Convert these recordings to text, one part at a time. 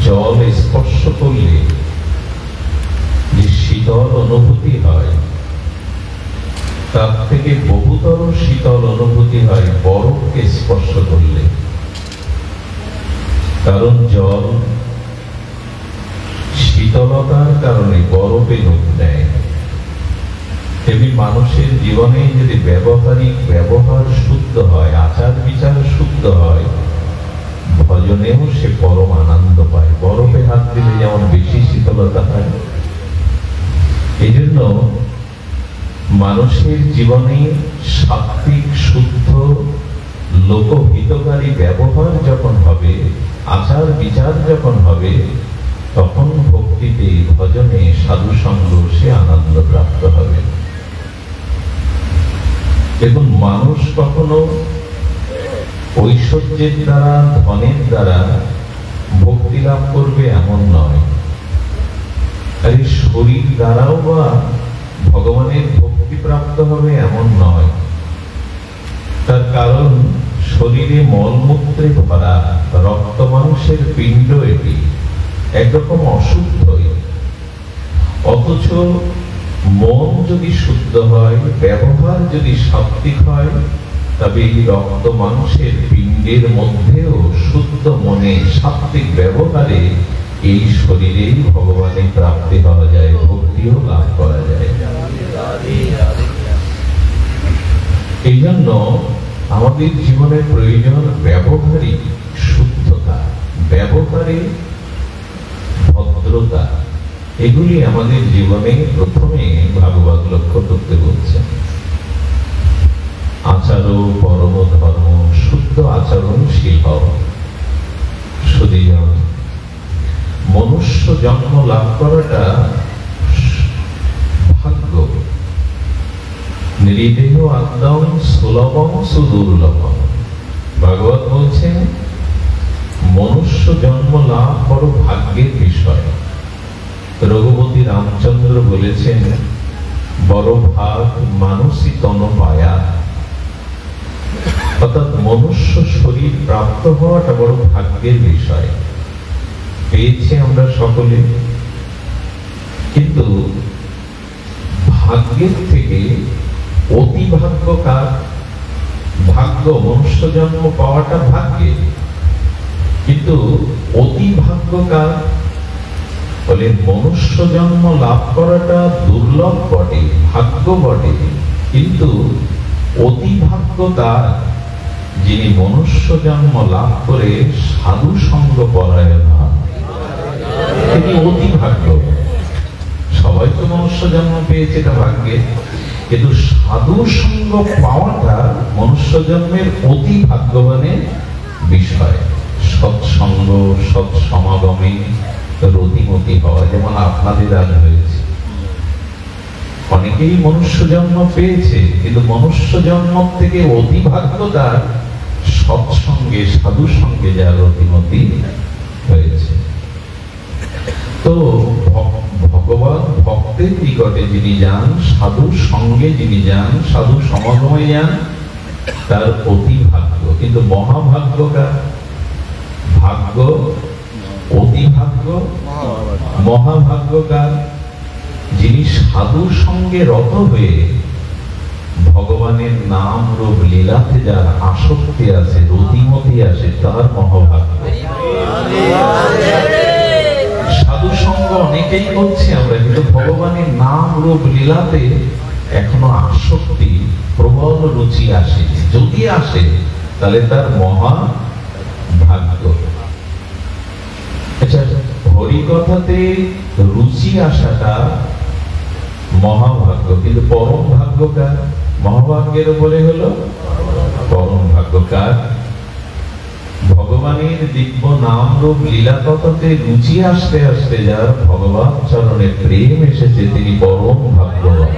জল স্পর্শ করলে যে শীতল অনুভূতি হয়, তার থেকে বহুতর শীতল অনুভূতি হয় বরফকে স্পর্শ করলে। কারণ জল শীতলতার কারণে বরফে রূপ নেয়। তেমনি মানুষের জীবনে যদি ব্যবহারিক ব্যবহার শুদ্ধ হয়, আচার বিচার শুদ্ধ হয়, ভজনেও সে পরম আনন্দ পায়। বরফে হাত দিলে যেমন বেশি শীতলতা হয়, এই জন্য মানুষের জীবনে সাত্বিক শুদ্ধ লোকহিতকারী ব্যবহার যখন হবে, আচার বিচার যখন হবে, তখন ভক্তিতে ভজনে সাধু সঙ্গ সে আনন্দ প্রাপ্ত হবে। দেখুন, মানুষ কখনো ঐশ্বর্যের দ্বারা ধনের দ্বারা ভক্তি লাভ করবে এমন নয়, আর এই শরীর দ্বারাও বা ভগবানের ভক্তি প্রাপ্ত হবে এমন নয়। তার কারণ শরীরে মলমূত্রে ভরা, রক্ত মাংসের পিণ্ড এটি একরকম অশুদ্ধই। অথচ মন যদি শুদ্ধ হয়, ব্যবহার যদি সাত্বিক হয়, তবে এই রক্ত মাংসের পিণ্ডের মধ্যেও শুদ্ধ মনে সাত্বিক ব্যবহারে এই শরীরেই ভগবানের প্রাপ্তি পাওয়া যায়, ভক্তিও লাভ করা যায়। এই জন্য আমাদের জীবনের প্রয়োজন ব্যবহারিক শুদ্ধতা, ব্যবহারে ভদ্রতা। এগুলি আমাদের জীবনে প্রথমে ভাগবত লক্ষ্য করতে বলছেন। আচারো পরম ধর্ম, শুদ্ধ আচরণশীল হও। সুধীজন, মনুষ্য জন্ম লাভ করাটা ভাগ্য। নিরীদেহ আত্মং সুলভং সুদুর্লভম। ভাগবত বলছেন মনুষ্য জন্ম লাভ বড় ভাগ্যের বিষয়। রঘুপতি রামচন্দ্র বলেছেন বড় ভাগ মানুষই তন পায়া। অর্থাৎ মনুষ্য শরীর প্রাপ্ত হওয়াটা বড় ভাগ্যের বিষয়। পেয়েছি আমরা সকলে, কিন্তু ভাগ্যের থেকে অতি ভাগ্য কার? ভাগ্য মনুষ্য জন্ম পাওয়াটা ভাগ্যের, কিন্তু অতি ভাগ্য কার? বলে মনুষ্য জন্ম লাভ করাটা দুর্লভ বটে, ভাগ্য বটে, কিন্তু অতি ভাগ্য তার যিনি মনুষ্য জন্ম লাভ করে সাধু সঙ্গ পরায়ণ হন, তিনি অতি ভাগ্য। সবাই তো মনুষ্য জন্ম পেয়েছে, এটা ভাগ্যে, কিন্তু সাধু সঙ্গ পাওয়াটা মনুষ্য জন্মের অতি ভাগ্যবানের বিষয়। সৎসঙ্গ, সৎ সমাগমে রতিমতি হওয়া, যেমন আপনাদের আজ হয়েছে। অনেকেই মনুষ্য জন্ম পেয়েছে, কিন্তু মনুষ্য জন্ম থেকে অতি ভাগ্য তার সৎসঙ্গে, সাধু সঙ্গে যার রতিমতি হয়েছে। তো ভগবান ভক্তের নিকটে যিনি যান, সাধু সঙ্গে যিনি যান, সাধু সমাগমে যান, তার অতি ভাগ্য। কিন্তু মহাভাগ্য কার? ভাগ্য অতি ভাগ্য, মহাভাগ্য কার? যিনি সাধু সঙ্গে রত হয়ে ভগবানের নাম রূপ লীলাতে যার আসক্তি আছে, রতিমতি আছে, তার মহাভাগ্য। সাধু সঙ্গ অনেকেই করছে আমরা, কিন্তু ভগবানের নাম রূপ লীলাতে এখনো আসক্তি, প্রবল রুচি আসে। যদি আসে তাহলে তার মহাভাগ্য। আচ্ছা, হরিকথাতে রুচি আসাটা মহাভাগ্য, কিন্তু পরম ভাগ্য কার? মহাভাগ্যের উপরে হলো পরম ভাগ্য কার? ভগবানের দিব্য নাম রূপ লীলা কথাতে রুচি আসতে আসতে যার ভগবান চরণে প্রেম এসেছে, তিনি পরম ভাগ্যবান,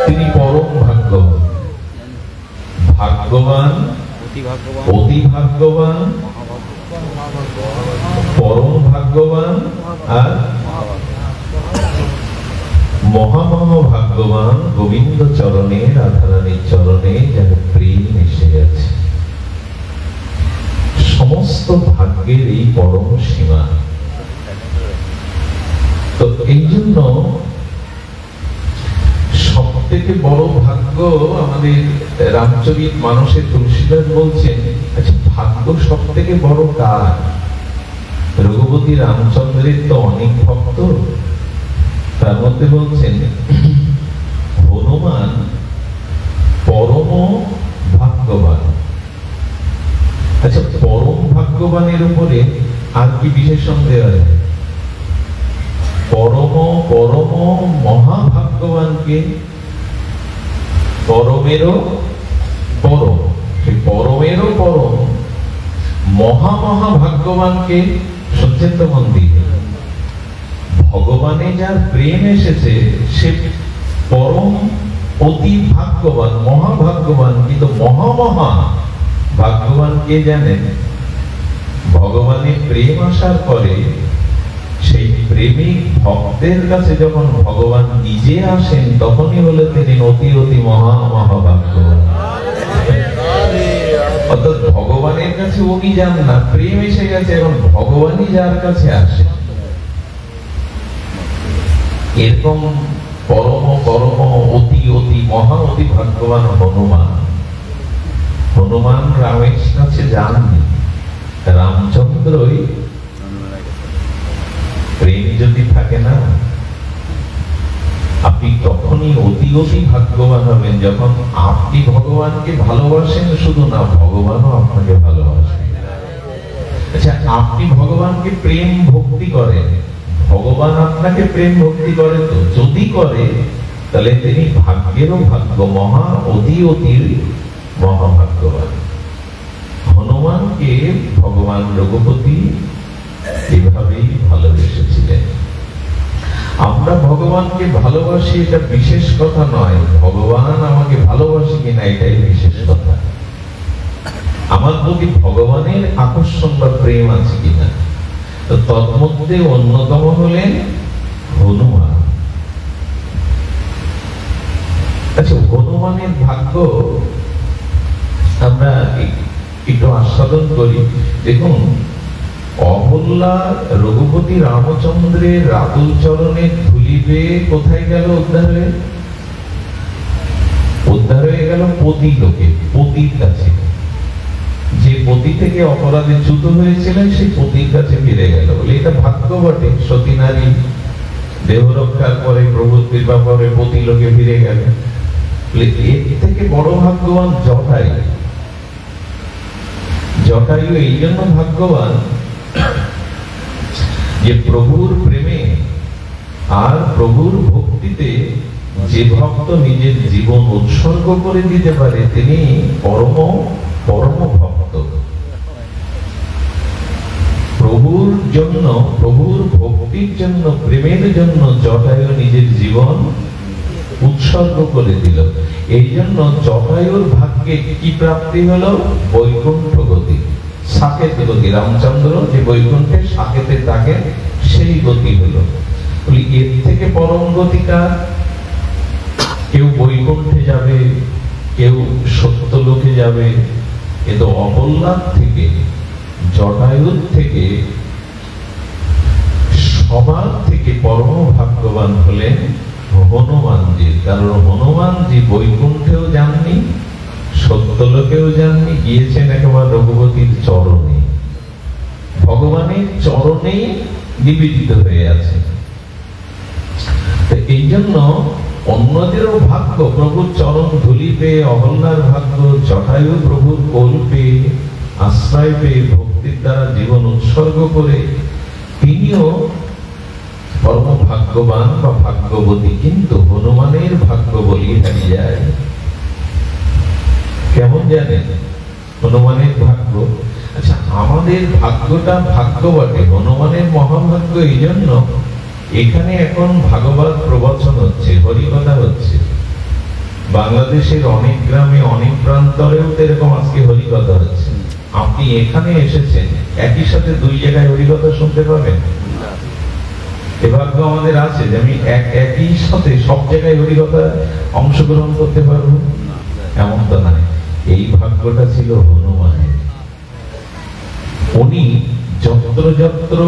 তিনি পরম ভাগ্যবান। ভাগ্যবান, অতি ভাগ্যবান, পরম ভাগ্যবান আর মহামহাভাগ্যবান গোবিন্দ চরণে, রাধারানীর চরণে যার প্রেম এসে গেছে। সমস্ত সমস্ত ভাগ্যের এই পরম সীমা। তো এই জন্য সব থেকে বড় ভাগ্য আমাদের রামচরিত মানসে তুলসীদাস বলছেন, আচ্ছা ভাগ্য সব থেকে বড় কার? রঘুপতি রামচন্দ্রের তো অনেক ভক্ত, তার মধ্যে বলছেন হনুমান পরম ভাগ্যবান। আচ্ছা পরম ভাগ্যবানের উপরে আর কি বিশেষণ দেওয়া যায়? পরম পরম মহাভাগ্যবানকে, পরমেরও পরম, সেই পরমেরও পরম মহাভাগ্যবানকে সত্যেন্দ্র মন্দির ভগবানে যার প্রেম এসেছে সে পরম অতি ভাগ্যবান, মহাভাগ্যবান। কিন্তু মহা ভাগ্যবান কে জানেন? ভগবানের প্রেম আসার পরে সেই প্রেমিক ভক্তের কাছে যখন ভগবান নিজে আসেন তখনই হলে তিনি অতি অতি মহাভাগ্যবান। অর্থাৎ ভগবানের কাছে উনি যান না, প্রেম এসে গেছে, এখন ভগবানই যার কাছে আসে। এরকম পরম পরম অতি অতি মহা অতি ভাগ্যবান হনুমান। হনুমান রামের কাছে যাননি, রামচন্দ্রই। প্রেম যদি থাকে না, আপনি তখনই অতি অতি ভাগ্যবান হবেন যখন আপনি ভগবানকে ভালোবাসেন, শুধু না ভগবানও আপনাকে ভালোবাসেন। আচ্ছা আপনি ভগবানকে প্রেম ভক্তি করেন, ভগবান আপনাকে প্রেম ভক্তি করে? তো যদি করে তাহলে তিনি ভাগ্যেরও ভাগ্য, মহা অতি অতি মহাভাগ্যবান। হনুমানকে ভগবান রঘুপতি এভাবেই ভালোবেসেছিলেন। আমরা ভগবানকে ভালোবাসি এটা বিশেষ কথা নয়, ভগবান আমাকে ভালোবাসে কিনা এটাই বিশেষ কথা। আমার প্রতি ভগবানের আকর্ষণ বা প্রেম আছে কিনা। তো তন্মধ্যে অন্যতম হলেন হনুমান। আচ্ছা হনুমানের ভাগ্য আমরা একটু আস্বাদন করি। দেখুন অহল্যা রঘুপতি রামচন্দ্রের রাতুল চরণের ধুলি পেয়ে কোথায় গেল? উদ্ধার হয়ে গেল পতি লোকে, পতির কাছে। যে পতি থেকে অপরাধে চ্যুত হয়েছিলেন সেই পতির কাছে ফিরে গেল। বলে এটা ভাগ্য বটে, সতী নারী দেহ রক্ষার পরে প্রভুর কৃপা পরে পতি লোকে ফিরে গেল। এর থেকে বড় ভাগ্যবান জটায়ু। জটায়ু এই জন্য ভাগ্যবান যে প্রভুর প্রেমে আর প্রভুর ভক্তিতে যে ভক্ত নিজের জীবন উৎসর্গ করে দিতে পারে তিনি পরম পরম ভক্ত। প্রভুর জন্য, প্রভুর ভক্তির জন্য, প্রেমের জন্য জটায়ু নিজের জীবন উৎসর্গ করে দিল। এই জন্য জটায়ুর ভাগ্যে কি প্রাপ্তি হলো? বৈকুণ্ঠ গতি, সাকেত গতি। রামচন্দ্র যে বৈকুণ্ঠে সাকেতে থাকেন সেই গতি হলো। এর থেকে পরম গতিকার? কেউ বৈকুণ্ঠে যাবে, কেউ সত্যলোকে যাবে। কিন্তু অহল্যার থেকে, জটায়ুর থেকে, সবার থেকে পরম ভাগ্যবান হলেন হনুমানজি। কারণ হনুমানজি বৈকুণ্ঠেও যাননি, সত্যলোকেও যাননি, গিয়েছেন একেবারে রঘুপতির চরণে, ভগবানের চরণেই নিবেদিত হয়ে আছে। এই জন্য অন্যদেরও ভাগ্য প্রভুর চরণ ধুলি পেয়ে, অহল্যার ভাগ্য জটায়ু প্রভুর কোল পেয়ে, আশ্রয় পেয়ে, ভক্তির দ্বারা জীবন উৎসর্গ করে তিনিও পরম ভাগ্যবান বা ভাগ্যবতী। কিন্তু হনুমানের ভাগ্য বলিয়ে হারিয়ে যায়। কেমন জানেন হনুমানের ভাগ্য? আচ্ছা আমাদের ভাগ্যটা ভাগ্য বটে, হনুমানের মহাভাগ্য এই জন্য এখানে এখন ভাগবত প্রবচন হচ্ছে, হরিকথা হচ্ছে। বাংলাদেশের অনেক গ্রামে, অনেক প্রান্তরেও এরকম আজকে হরিকথা হচ্ছে। আপনি এখানে এসেছেন, একই সাথে দুই জায়গায় হরিকথা শুনতে পাবেন? এ ভাগ্য আমাদের আছে যে আমি একই সাথে সব জায়গায় হরিকথা অংশগ্রহণ করতে পারবো, এমন তো নাই। এই ভাগ্যটা ছিল হনুমানের। যত্র যত্র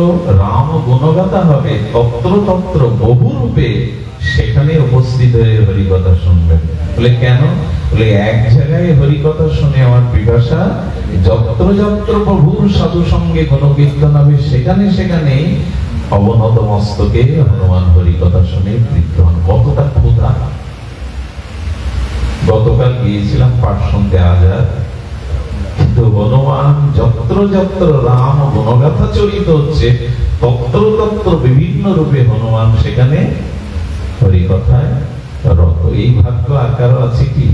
রাম গুণগাথা হবে তত্র তত্র বহু রূপে সেখানে উপস্থিত হয়ে হরিকথা শুনবেন। বলে কেন? বলে এক জায়গায় হরিকথা শুনে আমার পিপাসা, যত্র যত্র প্রভুর সাধু সঙ্গে গুণকীর্তন হবে সেখানে সেখানে অবনত মস্তকে হনুমান হরিকথা শুনে তৃপ্ত হন। কতটা ক্ষুধা! গতকাল গিয়েছিলাম পাঠ শুনতে আজাদ, কিন্তু হনুমান যত্র যত্র রাম গুণগাথা চরিত হচ্ছে তত্র তত্র বিভিন্ন রূপে হনুমান সেখানে হরিকথায় রত। এই ভাগ্য আর কারো আছে কি?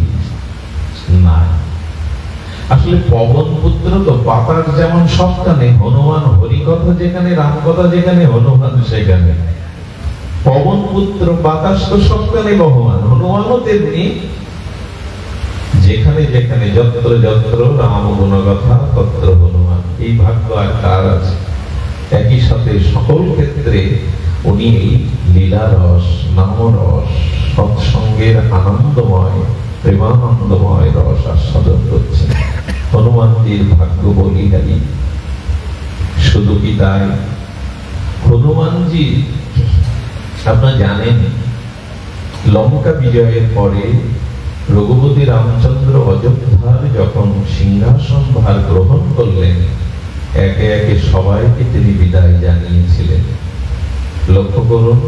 না। আসলে পবন পুত্র তো বাতাস যেমন সবখানে, হনুমান হরিকথা যেখানে, রামকথা যেখানে, হনুমান সেখানে। পবন পুত্র বাতাস তো সবখানে বহমান, হনুমানও তেমনি যেখানে যেখানে যত্র যত্র রাম গুণগাথা তত্র হনুমান। এই ভাগ্য আর কার আছে? একই সাথে সকল ক্ষেত্রে উনি এই লীলা রস, নাম রস, সৎসঙ্গের আনন্দময় প্রেমানন্দময় রস আস্বাদন করছেন। হনুমানজির ভাগ্য বলিহারি। শুধু কি তাই? হনুমানজি আপনারা জানেন লঙ্কা বিজয়ের পরে রঘুপতি রামচন্দ্র অযোধ্যার যখন সিংহাসন ভার গ্রহণ করলেন, একে একে সবাইকে তিনি বিদায় জানিয়েছিলেন। লক্ষ্য করুন,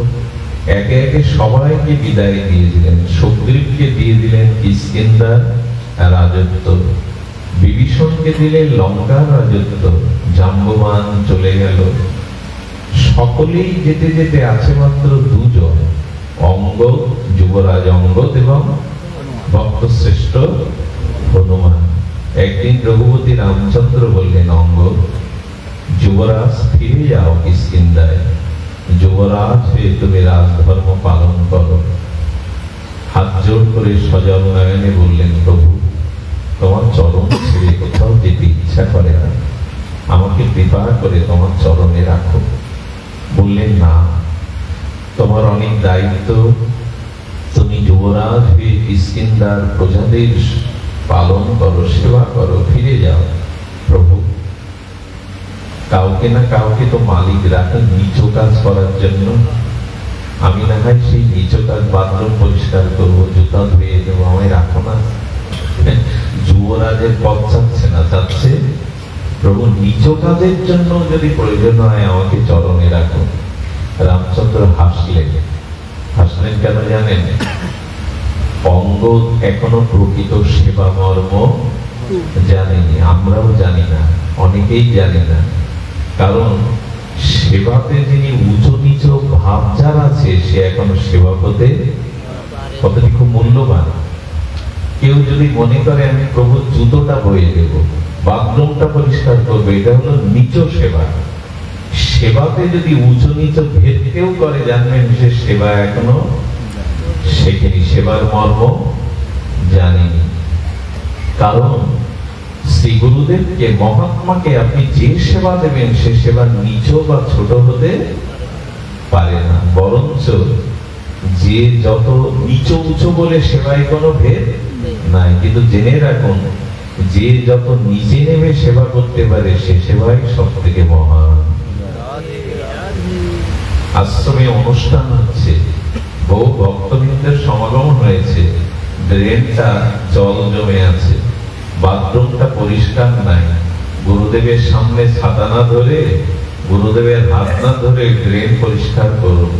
একে একে সবাইকে বিদায় দিয়ে দিলেন। সুগ্রীবকে দিয়ে দিলেন কিষ্কিন্ধার রাজত্ব, বিভীষণকে দিলেন লঙ্কার রাজত্ব, জাম্ববান চলে গেল। সকলেই যেতে যেতে আছে মাত্র দুজন, অঙ্গদ, যুবরাজ অঙ্গদ এবং ভক্ত শ্রেষ্ঠ হনুমান। একদিন রঘুপতি রামচন্দ্র বললেন, অঙ্গদ, যুবরাজ ফিরে যাও কিষ্কিন্ধায়, যুবরাজ হয়ে তুমি রাজধর্ম পালন করো। হাত জোর করে সজল নয়নে বললেন, প্রভু তোমার চরণ ছেড়ে কোথাও যেতে ইচ্ছা করে না, আমাকে কৃপা করে তোমার চরণে রাখো। বললেন, না, তোমার অনেক দায়িত্ব, তুমি যুবরাজ হয়ে কিষ্কিন্ধার প্রজাদের পালন করো, সেবা করো, ফিরে যাও। প্রভু কাউকে না কাউকে তো মালিক রাখেন নিচ কাজ করার জন্য, আমি না হয় সেই নিচ কাজ, বাথরুম পরিষ্কার করবো, জুতা ধুয়ে দেবো, আমায় রাখো না। যুবরাজের পদ চাচ্ছে না, চাচ্ছে প্রভু নিচ কাজের জন্য যদি প্রয়োজন হয় আমাকে চরণে রাখো। রামচন্দ্র হাসলেন। হাসলেন কেন জানেন? অঙ্গদ এখনো প্রকৃত সেবা মর্ম জানেনি, আমরাও জানি না, অনেকেই জানি না। কারণ সেবাতে যিনি উঁচু নিচ ভাব যার আছে, সে এখনো সেবা হতে কতটি খুব মূল্যবান। কেউ যদি মনে করে আমি প্রভুর জুতোটা বয়ে দেব, বাথরুমটা পরিষ্কার করবো, এটা হলো নিচ সেবা। সেবাতে যদি উঁচু নিচ ভেদ কেউ করে, জানবেন সে সেবা এখনো শেখেনি, সেবার মর্ম জানেনি। কারণ শ্রী গুরুদেবকে, মহাত্মাকে আপনি যে সেবা দেবেন সে সেবা নিচ বা ছোট হতে পারে না, বরঞ্চ যে যত নিচ উঁচু বলে সেবায় কোনো ভেদ নাই। কিন্তু জেনে রাখুন, যে যত নিচে নেমে সেবা করতে পারে সে সেবাই সব থেকে মহান। আশ্রমে অনুষ্ঠান হচ্ছে, বহু ভক্তবৃন্দের সমাগম হয়েছে, ড্রেনটা জল জমে আছে, বাথরুমটা পরিষ্কার নাই। গুরুদেবের সামনে ছাতা না ধরে, গুরুদেবের হাত না ধরে ড্রেন পরিষ্কার করুন,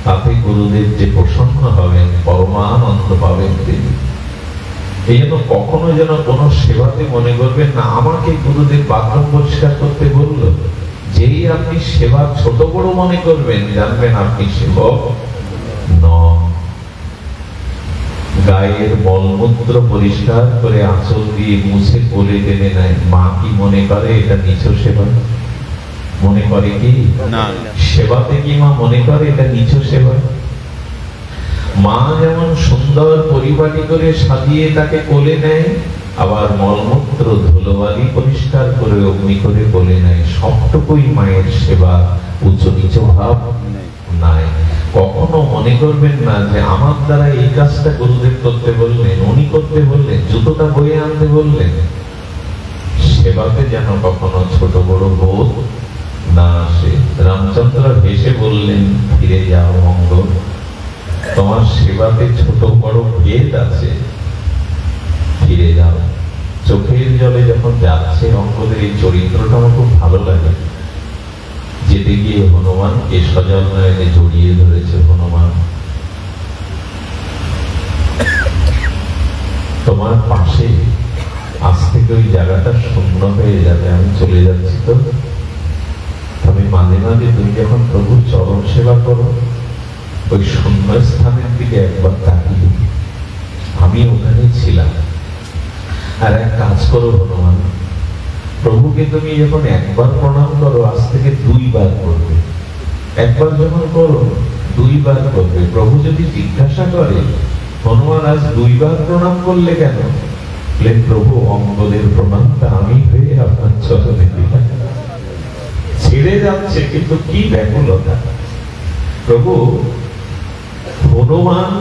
তাতে গুরুদেব যে প্রসন্ন হবেন, পরমানন্দ পাবেন তিনি। এই জন্য কখনো যেন কোনো সেবাতে মনে করবেন না আমাকে গুরুদেব বাথরুম পরিষ্কার করতে বললো। যেই আপনি সেবা ছোট বড় মনে করবেন, জানবেন আপনি সেবক নন। গায়ের মলমূত্র পরিষ্কার করে আঁচল দিয়ে মুছে কোলে টেনে নেয়, মা কি মনে করে এটা নিচ সেবা? মনে করে কি? সেবাতে কি মা মনে করে এটা নিচ সেবা? মা যেমন সুন্দর পরিপাটি করে সাজিয়ে তাকে কোলে নেয়, আবার মলমূত্র ধুলোবালি পরিষ্কার করে অগ্নি করে কোলে নেয়। সবটুকুই মায়ের সেবা, উচ্চ নিচ ভাব নাই। কখনো মনে করবেন না যে আমার দ্বারা এই কাজটা গুরুদেব করতে বললেন, উনি করতে বললেন, জুতোটা বয়ে আনতে বললেন। সেবাতে যেন কখনো ছোট বড় বোধ হেসে বললেন, ফিরে যাও অঙ্গ, তোমার সেবাতে ছোট বড় ভেদ আছে, ফিরে যাও। চোখের জলে যখন যাচ্ছে অঙ্গদের এই চরিত্রটা আমার খুব ভালো লাগে। যেতে গিয়ে হনুমানকে সজল নয়নে জড়িয়ে ধরেছে। হনুমান, তোমার পাশে আজ থেকে ওই জায়গাটা শূন্য হয়ে যাবে, আমি চলে যাচ্ছি। তো আমি মাঝে মাঝে তুমি যখন প্রভুর চরণ সেবা করো, ওই শূন্য স্থানের দিকে একবার তাকিয়ে, আমি ওখানে ছিলাম। আর এক কাজ করো হনুমান, প্রভুকে তুমি যখন একবার প্রণাম করো, আজ থেকে 2 বার করবে। একবার যখন করো 2 বার করবে। প্রভু যদি জিজ্ঞাসা করে, হনুমান আজ 2 বার প্রণাম করলে কেন? প্রভু, অঙ্গদের প্রণামটা আমি হয়ে আপনার চরণে দিলাম। ছেড়ে যাচ্ছে কিন্তু কি ব্যাকুলতা। প্রভু, হনুমান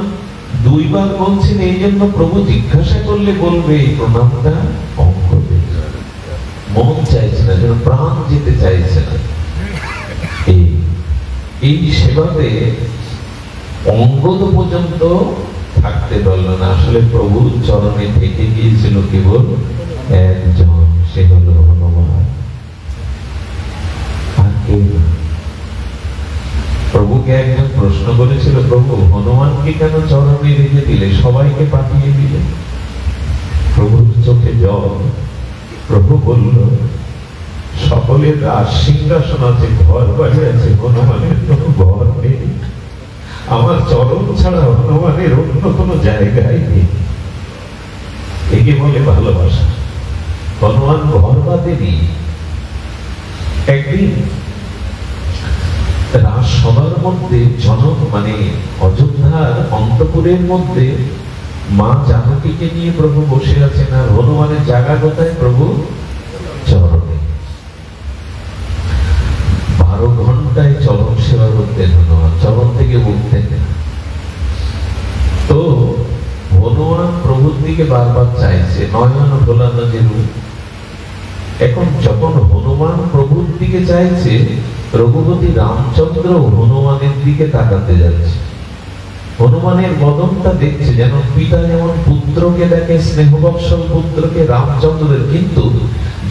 2 বার বলছেন, এই জন্য প্রভু জিজ্ঞাসা করলে বলবে এই প্রণামটা অঙ্গদের। মন চাইছে না, যেন প্রাণ যেতে চাইছে না। এই সেবাতে অঙ্গদ পর্যন্ত থাকতে পারল না। আসলে প্রভুর চরণে থেকে গিয়েছিল কেবল একজন, সে হল হনুমান, আর কেউ না। প্রভুকে একজন প্রশ্ন করেছিল, প্রভু হনুমানকে কেন চরণে রেখে দিলে, সবাইকে পাঠিয়ে দিলে? প্রভুর চোখে জল। প্রভু বলল, সকলের রাজ সিংহাসন আছে, ঘর বাড়ি আছে, হনুমানের কোনো ঘর নেই। আমার চরণ ছাড়া হনুমানের অন্য কোনো জায়গায় নেই। একে বলে ভালোবাসা। হনুমান ঘর বাঁধেনি। একদিন রাজসভার মধ্যে জনক মানে অযোধ্যার অন্তপুরের মধ্যে মা জানকীকে নিয়ে প্রভু বসে আছেন, আর হনুমানের জায়গা কোথায়? প্রভু চরণে। 12 ঘন্টায় চরণ সেবা করতেন হনুমান, চরণ থেকে উঠতেন না। তো হনুমান প্রভুর দিকে বারবার চাইছে, নয়ন ভোলানো যে রূপ। এখন যখন হনুমান প্রভুর দিকে চাইছে, রঘুপতি রামচন্দ্র হনুমানের দিকে তাকাতে যাচ্ছে। হনুমানের বদনটা দেখছে, যেন পিতা যেমন পুত্রকে দেখে, স্নেহবৎসল পুত্রকে, রামচন্দ্রের। কিন্তু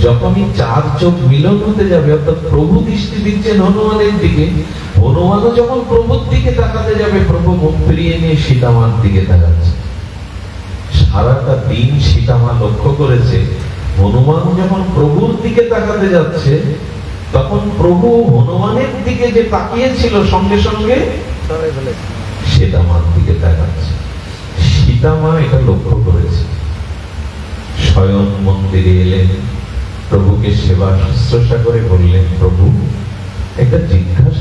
যখনই 4 চোখ মিলন হতে যাবে, অর্থাৎ প্রভু দৃষ্টি দিচ্ছেন হনুমানের দিকে, হনুমানও যখন প্রভুর দিকে তাকাতে যাবে, প্রভু মুখ ফিরিয়ে নিয়ে সীতামার দিকে তাকাচ্ছে। সারাটা দিন সীতামা লক্ষ্য করেছে, হনুমান যখন প্রভুর দিকে তাকাতে যাচ্ছে, তখন প্রভু হনুমানের দিকে যে তাকিয়েছিল, সঙ্গে সঙ্গে সীতামার দিকে তাকাচ্ছে। সীতামা এটা লক্ষ্য করেছে। স্বয়ং মন্দিরে এলেন, প্রভুকে সেবা শুশ্রূষা করে বললেন, প্রভু একটা জিজ্ঞাসা